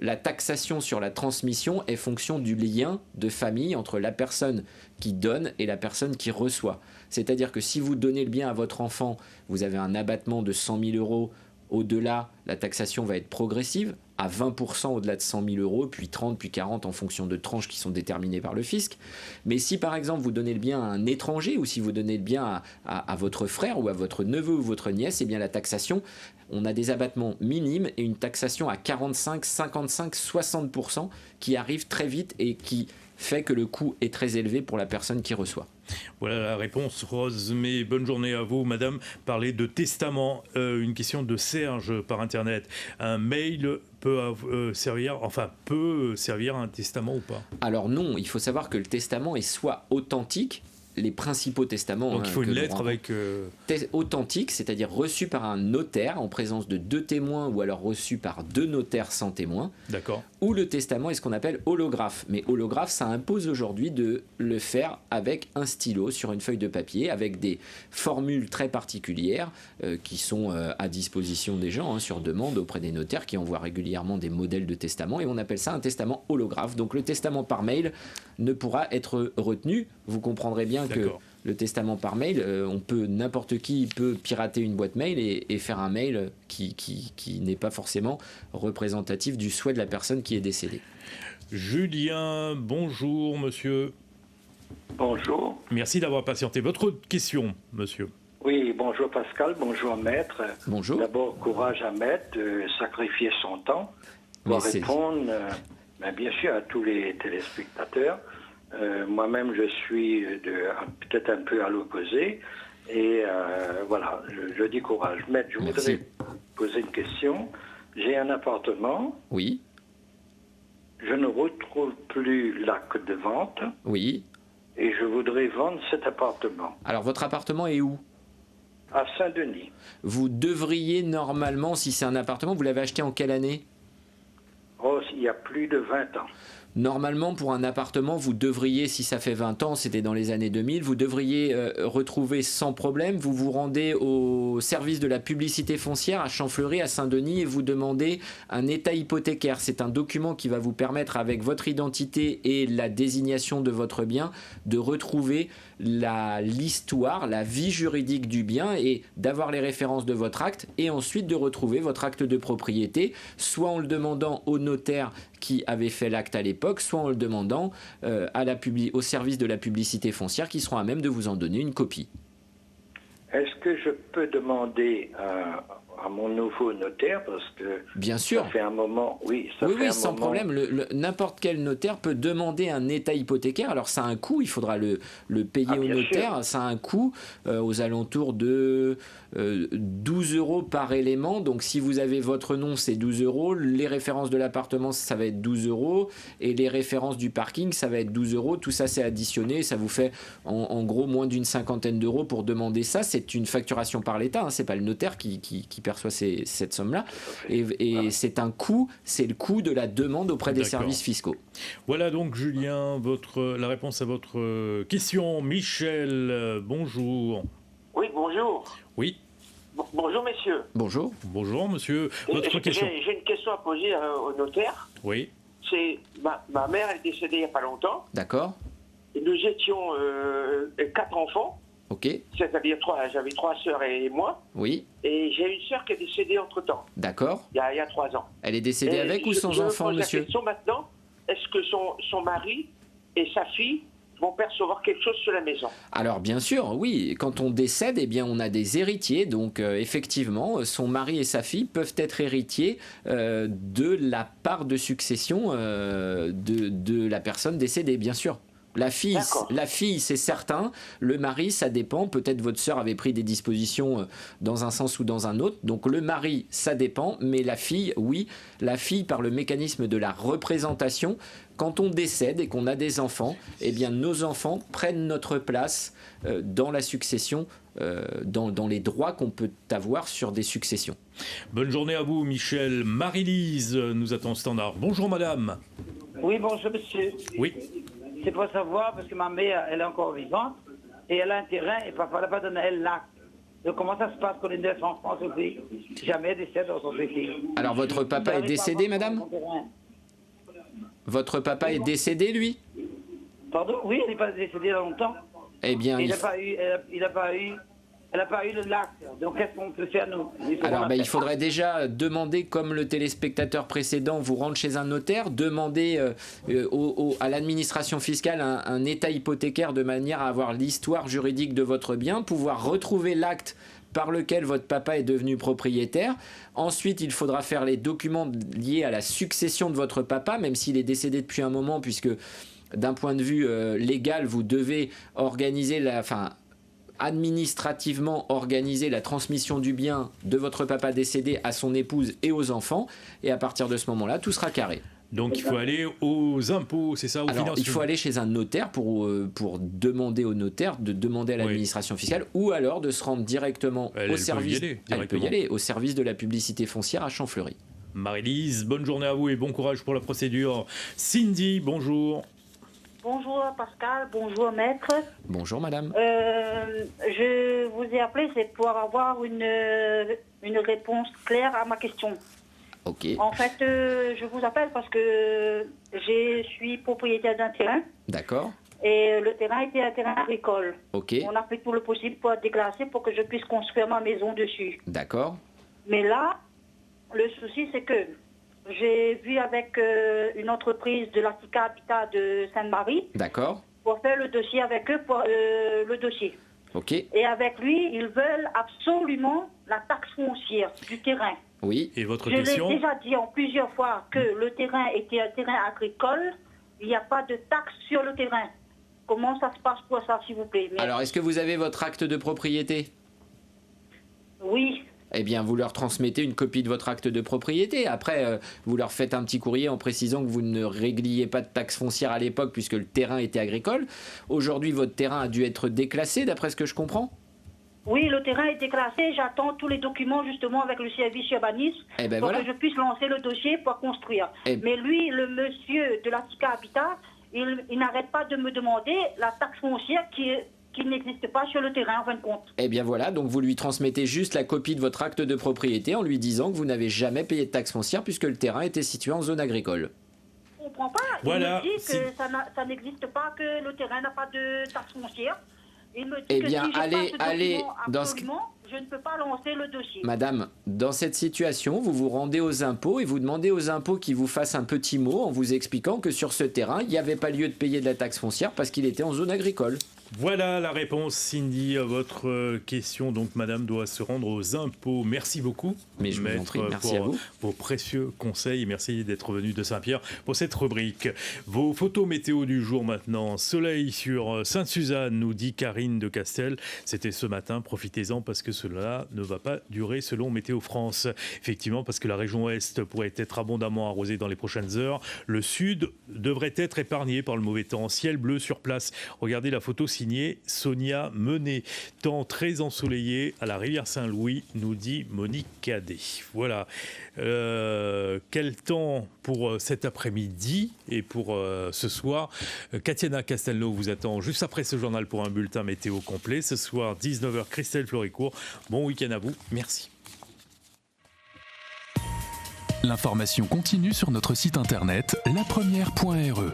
la taxation sur la transmission est fonction du lien de famille entre la personne qui donne et la personne qui reçoit. C'est-à-dire que si vous donnez le bien à votre enfant, vous avez un abattement de 100 000 euros. Au-delà, la taxation va être progressive, à 20% au-delà de 100 000 euros, puis 30, puis 40 en fonction de tranches qui sont déterminées par le fisc. Mais si par exemple vous donnez le bien à un étranger ou si vous donnez le bien à votre frère ou à votre neveu ou votre nièce, eh bien la taxation, on a des abattements minimes et une taxation à 45, 55, 60% qui arrive très vite et qui fait que le coût est très élevé pour la personne qui reçoit. Voilà la réponse, Rose. Mais bonne journée à vous, madame. Parler de testament, une question de Serge par Internet. Un mail peut servir à un testament ou pas? Alors non, il faut savoir que le testament est soit authentique, les principaux testaments. Donc il faut une lettre avec... authentique, c'est-à-dire reçu par un notaire en présence de 2 témoins ou alors reçu par 2 notaires sans témoins. D'accord. Ou le testament est ce qu'on appelle holographe. Mais holographe, ça impose aujourd'hui de le faire avec un stylo sur une feuille de papier, avec des formules très particulières qui sont à disposition des gens sur demande auprès des notaires qui envoient régulièrement des modèles de testament. Et on appelle ça un testament holographe. Donc le testament par mail ne pourra être retenu. Vous comprendrez bien que le testament par mail, n'importe qui peut pirater une boîte mail et faire un mail qui n'est pas forcément représentatif du souhait de la personne qui est décédée. Julien, bonjour monsieur. Bonjour. Merci d'avoir patienté. Votre question, monsieur? Oui, bonjour Pascal, bonjour Maître. Bonjour. D'abord, courage à Maître de sacrifier son temps pour répondre, bien sûr, à tous les téléspectateurs. Moi-même, je suis peut-être un peu à l'opposé. Et voilà, je dis courage. Maître, je voudrais poser une question. J'ai un appartement. Oui. Je ne retrouve plus l'acte de vente. Oui. Et je voudrais vendre cet appartement. Alors, votre appartement est où? À Saint-Denis. Vous devriez normalement, si c'est un appartement, vous l'avez acheté en quelle année? Oh, il y a plus de 20 ans. Normalement, pour un appartement, vous devriez, si ça fait 20 ans, c'était dans les années 2000, vous devriez retrouver sans problème. Vous vous rendez au service de la publicité foncière à Champfleury, à Saint-Denis, et vous demandez un état hypothécaire. C'est un document qui va vous permettre, avec votre identité et la désignation de votre bien, de retrouver l'histoire, la vie juridique du bien et d'avoir les références de votre acte et ensuite de retrouver votre acte de propriété, soit en le demandant au notaire qui avait fait l'acte à l'époque, soit en le demandant au service de la publicité foncière qui seront à même de vous en donner une copie. Est-ce que je peux demander à mon nouveau notaire, parce que bien sûr, ça fait un moment, oui, sans problème, n'importe quel notaire peut demander un état hypothécaire. Alors ça a un coût, il faudra le payer au notaire, sûr. Ça a un coût aux alentours de 12 € par élément. Donc si vous avez votre nom, c'est 12 €, les références de l'appartement, ça va être 12 € et les références du parking, ça va être 12 €. Tout ça c'est additionné, ça vous fait en gros moins d'une cinquantaine d'euros pour demander ça. C'est une facturation par l'État, hein, c'est pas le notaire qui perçoit cette somme-là. Et c'est un coût, c'est le coût de la demande auprès des services fiscaux. Voilà donc Julien, la réponse à votre question. Michel, bonjour. Oui, bonjour. Oui. Bonjour messieurs. Bonjour. Bonjour monsieur. Votre question. J'ai une question à poser au notaire. Oui. C'est ma mère est décédée il n'y a pas longtemps. D'accord. Et nous étions 4 enfants. Ok. C'est-à-dire j'avais 3 sœurs et moi. Oui. Et j'ai une sœur qui est décédée entre-temps. D'accord. Il y a 3 ans. Elle est décédée avec ou sans enfant, monsieur? La question maintenant, est-ce que son mari et sa fille vont percevoir quelque chose sur la maison? Alors bien sûr, oui. Quand on décède, eh bien, on a des héritiers. Donc effectivement, son mari et sa fille peuvent être héritiers de la part de succession de la personne décédée, bien sûr. La fille, c'est certain. Le mari, ça dépend. Peut-être votre sœur avait pris des dispositions dans un sens ou dans un autre. Donc le mari, ça dépend. Mais la fille, oui. La fille, par le mécanisme de la représentation, quand on décède et qu'on a des enfants, eh bien nos enfants prennent notre place dans la succession, dans les droits qu'on peut avoir sur des successions. Bonne journée à vous, Michel. Marie-Lise nous attend au standard. Bonjour, madame. Oui, bonjour, monsieur. Oui. C'est pour savoir, parce que ma mère, elle est encore vivante, et elle a un terrain, et papa n'a pas donné elle l'acte. Donc comment ça se passe pour les 9 enfants au pays? Jamais décède dans son pays. Alors votre papa est décédé, madame? Votre papa est décédé, lui? Pardon? Oui, il n'est pas décédé il y a longtemps. Eh bien, elle n'a pas eu le l'acte. Donc qu'est-ce qu'on peut faire, nous? Alors il faudrait déjà demander, comme le téléspectateur précédent, vous rendre chez un notaire, demander à l'administration fiscale un état hypothécaire de manière à avoir l'histoire juridique de votre bien, pouvoir retrouver l'acte par lequel votre papa est devenu propriétaire. Ensuite, il faudra faire les documents liés à la succession de votre papa, même s'il est décédé depuis un moment, puisque d'un point de vue légal, vous devez organiser administrativement organiser la transmission du bien de votre papa décédé à son épouse et aux enfants. Et à partir de ce moment-là, tout sera carré. Donc il faut aller aux impôts, c'est ça, aux finances. Il faut aller chez un notaire pour demander au notaire de demander à l'administration fiscale, ou alors de se rendre directement au service. Elle peut y aller au service de la publicité foncière à Champfleury. Marie-Lise, bonne journée à vous et bon courage pour la procédure. Cindy, bonjour. Bonjour Pascal, bonjour maître. Bonjour madame. Je vous ai appelé, c'est pour avoir une réponse claire à ma question. Ok. En fait, je vous appelle parce que je suis propriétaire d'un terrain. D'accord. Et le terrain était un terrain agricole. Ok. On a fait tout le possible pour déclasser pour que je puisse construire ma maison dessus. D'accord. Mais là, le souci c'est que j'ai vu avec une entreprise de l'Artica Habitat de Sainte-Marie. D'accord. Pour faire le dossier avec eux, pour le dossier. Ok. Et avec lui, ils veulent absolument la taxe foncière du terrain. Oui. Et votre Je question? l'ai déjà dit en plusieurs fois que le terrain était un terrain agricole. Il n'y a pas de taxe sur le terrain. Comment ça se passe pour ça, s'il vous plaît? Alors, est-ce que vous avez votre acte de propriété? Oui. Eh bien, vous leur transmettez une copie de votre acte de propriété. Après, vous leur faites un petit courrier en précisant que vous ne régliez pas de taxe foncière à l'époque puisque le terrain était agricole. Aujourd'hui, votre terrain a dû être déclassé, d'après ce que je comprends? Oui, le terrain est déclassé. J'attends tous les documents justement avec le service urbanisme pour que je puisse lancer le dossier pour construire. Mais lui, le monsieur de la SICA Habitat, il n'arrête pas de me demander la taxe foncière qui n'existe pas sur le terrain en fin de compte. Eh bien voilà, donc vous lui transmettez juste la copie de votre acte de propriété en lui disant que vous n'avez jamais payé de taxe foncière puisque le terrain était situé en zone agricole. Je ne comprends pas. Voilà, il me dit que ça n'existe pas, que le terrain n'a pas de taxe foncière. Il me dit Eh que bien, si je allez, passe ce document dans absolument, je ne peux pas lancer le dossier. Madame, dans cette situation, vous vous rendez aux impôts et vous demandez aux impôts qu'ils vous fassent un petit mot en vous expliquant que sur ce terrain, il n'y avait pas lieu de payer de la taxe foncière parce qu'il était en zone agricole. Voilà la réponse, Cindy, à votre question. Donc, madame doit se rendre aux impôts. Merci beaucoup, mais je vous en prie, merci à vous. Vos précieux conseils. Et merci d'être venu de Saint-Pierre pour cette rubrique. Vos photos météo du jour maintenant. Soleil sur Sainte-Suzanne, nous dit Karine de Castel. C'était ce matin. Profitez-en parce que cela ne va pas durer selon Météo France. Effectivement, parce que la région Ouest pourrait être abondamment arrosée dans les prochaines heures. Le Sud devrait être épargné par le mauvais temps. Ciel bleu sur place. Regardez la photo signée Sonia Menet. Temps très ensoleillé à la rivière Saint-Louis, nous dit Monique Cadet. Voilà. Quel temps pour cet après-midi et pour ce soir. Katiana Castelnau vous attend juste après ce journal pour un bulletin météo complet. Ce soir, 19h, Christelle Floricourt. Bon week-end à vous. Merci. L'information continue sur notre site internet lapremière.re.